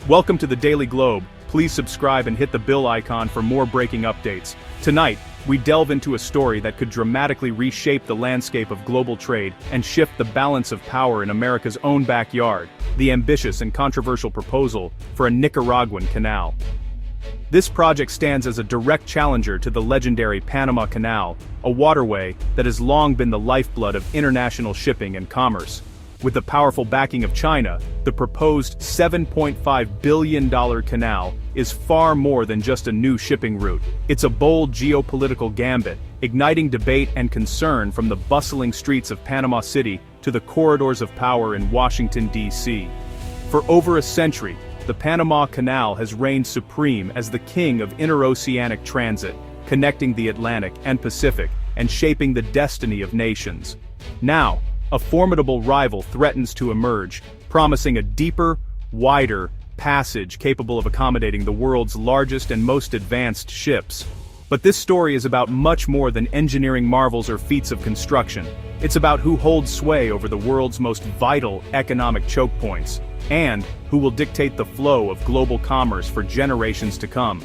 Welcome to the Daily Globe. Please subscribe and hit the bell icon for more breaking updates. Tonight, we delve into a story that could dramatically reshape the landscape of global trade and shift the balance of power in America's own backyard: the ambitious and controversial proposal for a Nicaraguan canal. This project stands as a direct challenger to the legendary Panama Canal, a waterway that has long been the lifeblood of international shipping and commerce. With the powerful backing of China, the proposed $7.5 billion canal is far more than just a new shipping route. It's a bold geopolitical gambit, igniting debate and concern from the bustling streets of Panama City to the corridors of power in Washington, D.C. For over a century, the Panama Canal has reigned supreme as the king of interoceanic transit, connecting the Atlantic and Pacific and shaping the destiny of nations. Now, a formidable rival threatens to emerge, promising a deeper, wider passage capable of accommodating the world's largest and most advanced ships. But this story is about much more than engineering marvels or feats of construction. It's about who holds sway over the world's most vital economic choke points, and who will dictate the flow of global commerce for generations to come.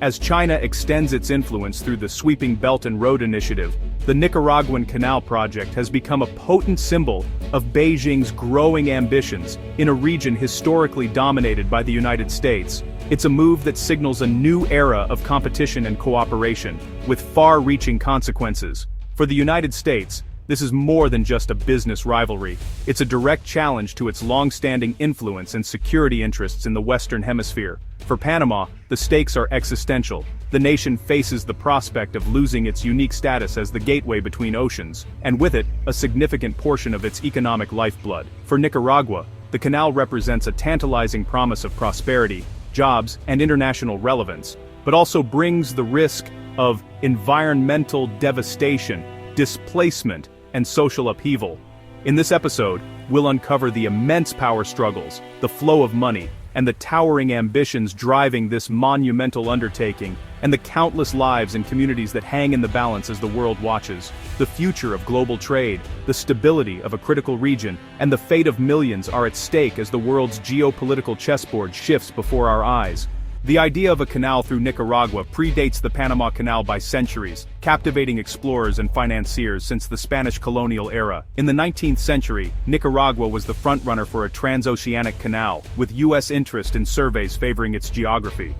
As China extends its influence through the sweeping Belt and Road Initiative, the Nicaraguan Canal project has become a potent symbol of Beijing's growing ambitions in a region historically dominated by the United States. It's a move that signals a new era of competition and cooperation, with far-reaching consequences. For the United States, this is more than just a business rivalry. It's a direct challenge to its long-standing influence and security interests in the Western Hemisphere. For Panama, the stakes are existential. The nation faces the prospect of losing its unique status as the gateway between oceans, and with it, a significant portion of its economic lifeblood. For Nicaragua, the canal represents a tantalizing promise of prosperity, jobs, and international relevance, but also brings the risk of environmental devastation, displacement, and social upheaval. In this episode, we'll uncover the immense power struggles, the flow of money, and the towering ambitions driving this monumental undertaking, and the countless lives and communities that hang in the balance as the world watches. The future of global trade, the stability of a critical region, and the fate of millions are at stake as the world's geopolitical chessboard shifts before our eyes. The idea of a canal through Nicaragua predates the Panama Canal by centuries, captivating explorers and financiers since the Spanish colonial era. In the 19th century, Nicaragua was the frontrunner for a transoceanic canal, with U.S. interest in surveys favoring its geography.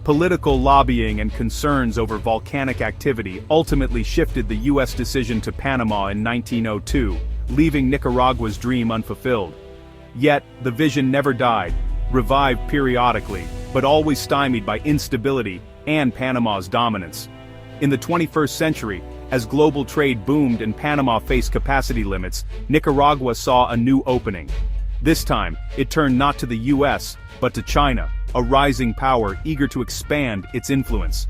Political lobbying and concerns over volcanic activity ultimately shifted the U.S. decision to Panama in 1902, leaving Nicaragua's dream unfulfilled. Yet, the vision never died, revived periodically, but always stymied by instability and Panama's dominance. In the 21st century, as global trade boomed and Panama faced capacity limits, Nicaragua saw a new opening. This time, it turned not to the US, but to China, a rising power eager to expand its influence.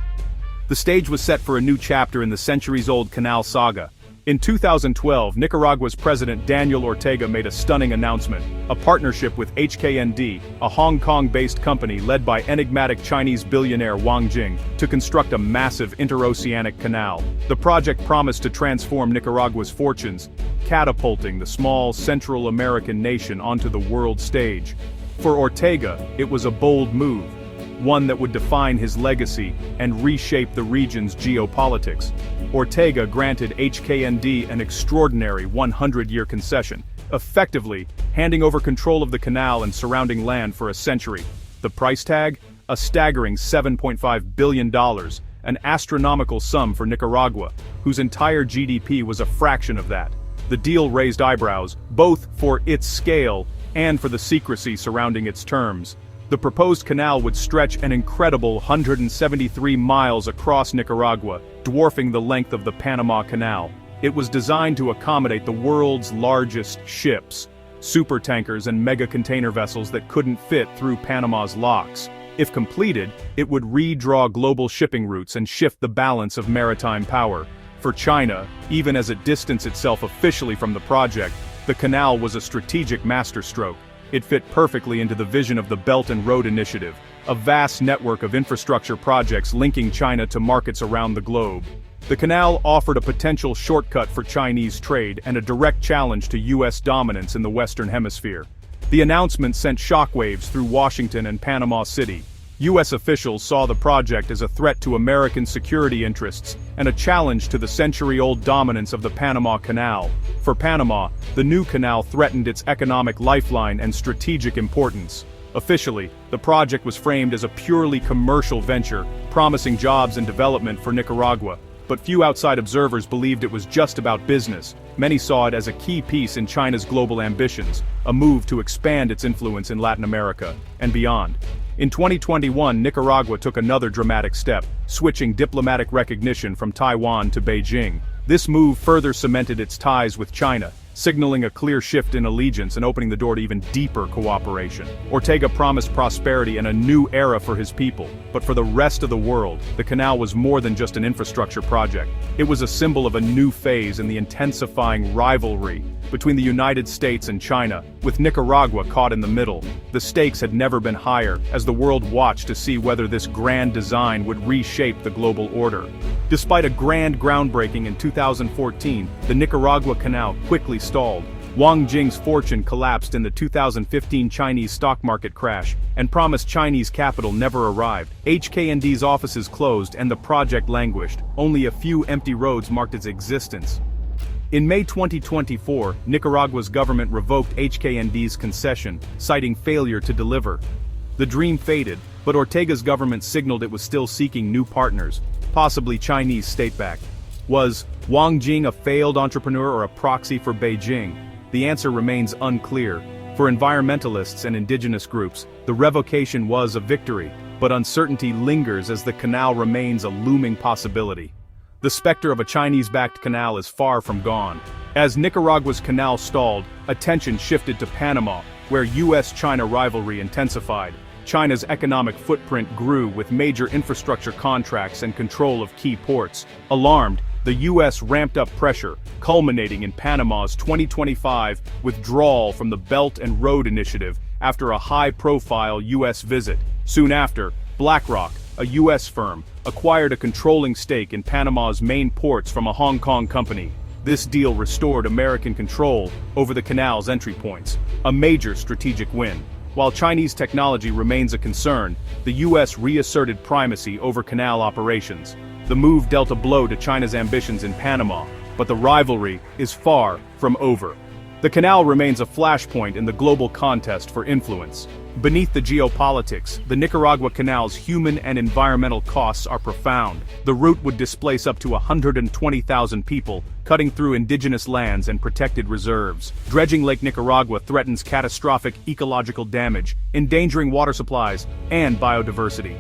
The stage was set for a new chapter in the centuries-old canal saga. In 2012, Nicaragua's President Daniel Ortega made a stunning announcement: a partnership with HKND, a Hong Kong-based company led by enigmatic Chinese billionaire Wang Jing, to construct a massive interoceanic canal. The project promised to transform Nicaragua's fortunes, catapulting the small Central American nation onto the world stage. For Ortega, it was a bold move, one that would define his legacy and reshape the region's geopolitics. Ortega granted HKND an extraordinary 100-year concession, effectively handing over control of the canal and surrounding land for a century. The price tag? A staggering $7.5 billion, an astronomical sum for Nicaragua, whose entire GDP was a fraction of that. The deal raised eyebrows, both for its scale and for the secrecy surrounding its terms. The proposed canal would stretch an incredible 173 miles across Nicaragua, dwarfing the length of the Panama Canal. It was designed to accommodate the world's largest ships, supertankers and mega container vessels that couldn't fit through Panama's locks. If completed, it would redraw global shipping routes and shift the balance of maritime power. For China, even as it distanced itself officially from the project, the canal was a strategic masterstroke. It fit perfectly into the vision of the Belt and Road Initiative, a vast network of infrastructure projects linking China to markets around the globe. The canal offered a potential shortcut for Chinese trade and a direct challenge to U.S. dominance in the Western Hemisphere. The announcement sent shockwaves through Washington and Panama City. U.S. officials saw the project as a threat to American security interests and a challenge to the century-old dominance of the Panama Canal. For Panama, the new canal threatened its economic lifeline and strategic importance. Officially, the project was framed as a purely commercial venture, promising jobs and development for Nicaragua. But few outside observers believed it was just about business. Many saw it as a key piece in China's global ambitions, a move to expand its influence in Latin America and beyond. In 2021, Nicaragua took another dramatic step, switching diplomatic recognition from Taiwan to Beijing. This move further cemented its ties with China, signaling a clear shift in allegiance and opening the door to even deeper cooperation. Ortega promised prosperity and a new era for his people, but for the rest of the world, the canal was more than just an infrastructure project. It was a symbol of a new phase in the intensifying rivalry between the United States and China, with Nicaragua caught in the middle. The stakes had never been higher, as the world watched to see whether this grand design would reshape the global order. Despite a grand groundbreaking in 2014, the Nicaragua Canal quickly stalled. Wang Jing's fortune collapsed in the 2015 Chinese stock market crash, and promised Chinese capital never arrived. HKND's offices closed and the project languished. Only a few empty roads marked its existence. In May 2024, Nicaragua's government revoked HKND's concession, citing failure to deliver. The dream faded, but Ortega's government signaled it was still seeking new partners, possibly Chinese state-backed. Was Wang Jing a failed entrepreneur or a proxy for Beijing? The answer remains unclear. For environmentalists and indigenous groups, the revocation was a victory, but uncertainty lingers as the canal remains a looming possibility. The specter of a Chinese-backed canal is far from gone. As Nicaragua's canal stalled, attention shifted to Panama, where U.S.-China rivalry intensified. China's economic footprint grew with major infrastructure contracts and control of key ports. Alarmed, the U.S. ramped up pressure, culminating in Panama's 2025 withdrawal from the Belt and Road Initiative after a high-profile U.S. visit. Soon after, BlackRock, a U.S. firm, acquired a controlling stake in Panama's main ports from a Hong Kong company. This deal restored American control over the canal's entry points, a major strategic win. While Chinese technology remains a concern, the U.S. reasserted primacy over canal operations. The move dealt a blow to China's ambitions in Panama, but the rivalry is far from over. The canal remains a flashpoint in the global contest for influence. Beneath the geopolitics, the Nicaragua Canal's human and environmental costs are profound. The route would displace up to 120,000 people, cutting through indigenous lands and protected reserves. Dredging Lake Nicaragua threatens catastrophic ecological damage, endangering water supplies and biodiversity.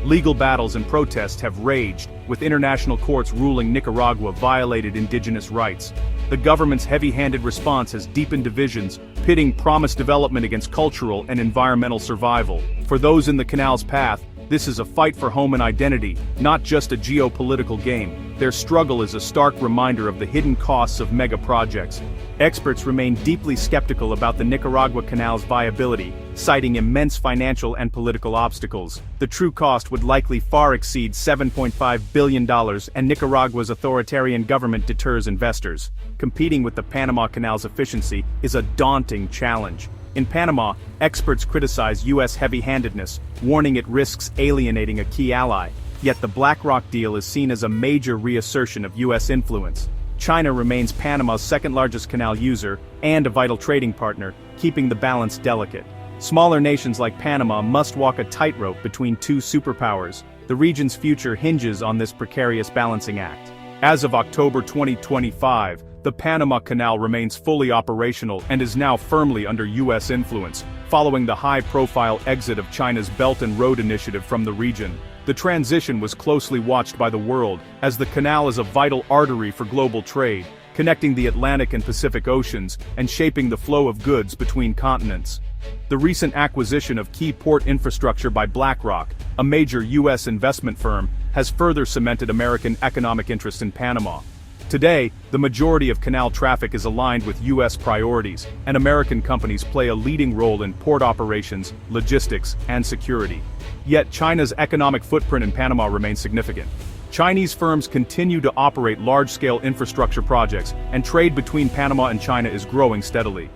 Legal battles and protests have raged, with international courts ruling Nicaragua violated indigenous rights. The government's heavy-handed response has deepened divisions, pitting promised development against cultural and environmental survival. For those in the canal's path, this is a fight for home and identity, not just a geopolitical game. Their struggle is a stark reminder of the hidden costs of mega-projects. Experts remain deeply skeptical about the Nicaragua Canal's viability, citing immense financial and political obstacles. The true cost would likely far exceed $7.5 billion, and Nicaragua's authoritarian government deters investors. Competing with the Panama Canal's efficiency is a daunting challenge. In Panama, experts criticize U.S. heavy-handedness, warning it risks alienating a key ally. Yet the BlackRock deal is seen as a major reassertion of U.S. influence. China remains Panama's second-largest canal user and a vital trading partner, keeping the balance delicate. Smaller nations like Panama must walk a tightrope between two superpowers. The region's future hinges on this precarious balancing act. As of October 2025, the Panama Canal remains fully operational and is now firmly under U.S. influence, following the high-profile exit of China's Belt and Road Initiative from the region. The transition was closely watched by the world, as the canal is a vital artery for global trade, connecting the Atlantic and Pacific Oceans and shaping the flow of goods between continents. The recent acquisition of key port infrastructure by BlackRock, a major U.S. investment firm, has further cemented American economic interest in Panama. Today, the majority of canal traffic is aligned with U.S. priorities, and American companies play a leading role in port operations, logistics, and security. Yet China's economic footprint in Panama remains significant. Chinese firms continue to operate large-scale infrastructure projects, and trade between Panama and China is growing steadily.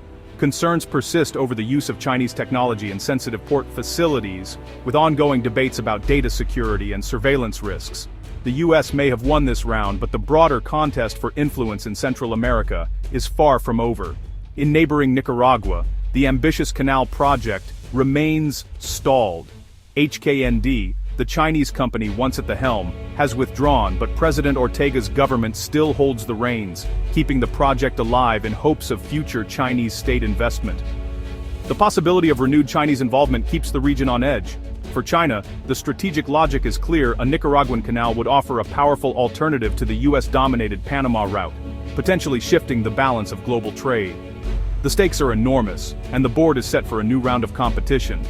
Concerns persist over the use of Chinese technology in sensitive port facilities, with ongoing debates about data security and surveillance risks. The US may have won this round, but the broader contest for influence in Central America is far from over. In neighboring Nicaragua, the ambitious Canal project remains stalled. HKND, the Chinese company once at the helm, has withdrawn, but President Ortega's government still holds the reins, keeping the project alive in hopes of future Chinese state investment. The possibility of renewed Chinese involvement keeps the region on edge. For China, the strategic logic is clear: a Nicaraguan canal would offer a powerful alternative to the US-dominated Panama route, potentially shifting the balance of global trade. The stakes are enormous, and the board is set for a new round of competition.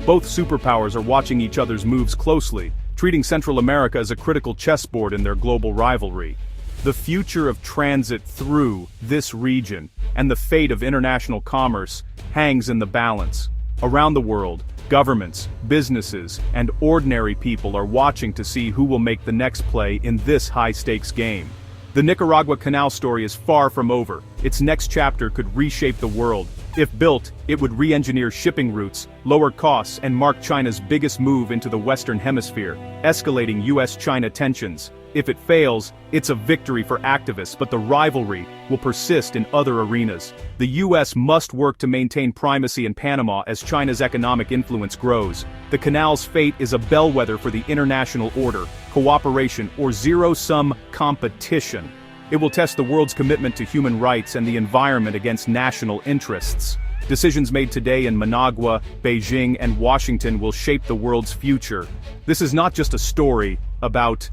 Both superpowers are watching each other's moves closely, treating Central America as a critical chessboard in their global rivalry. The future of transit through this region, and the fate of international commerce, hangs in the balance. Around the world, governments, businesses, and ordinary people are watching to see who will make the next play in this high-stakes game. The Nicaragua Canal story is far from over. Its next chapter could reshape the world. If built, it would re-engineer shipping routes, lower costs, and mark China's biggest move into the Western Hemisphere, escalating US-China tensions. If it fails, it's a victory for activists, but the rivalry will persist in other arenas. The US must work to maintain primacy in Panama as China's economic influence grows. The canal's fate is a bellwether for the international order, cooperation, or zero-sum competition. It will test the world's commitment to human rights and the environment against national interests. Decisions made today in Managua, Beijing, and Washington will shape the world's future. This is not just a story about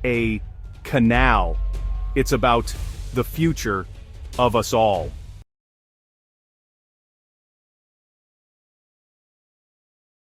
a canal. It's about the future of us all.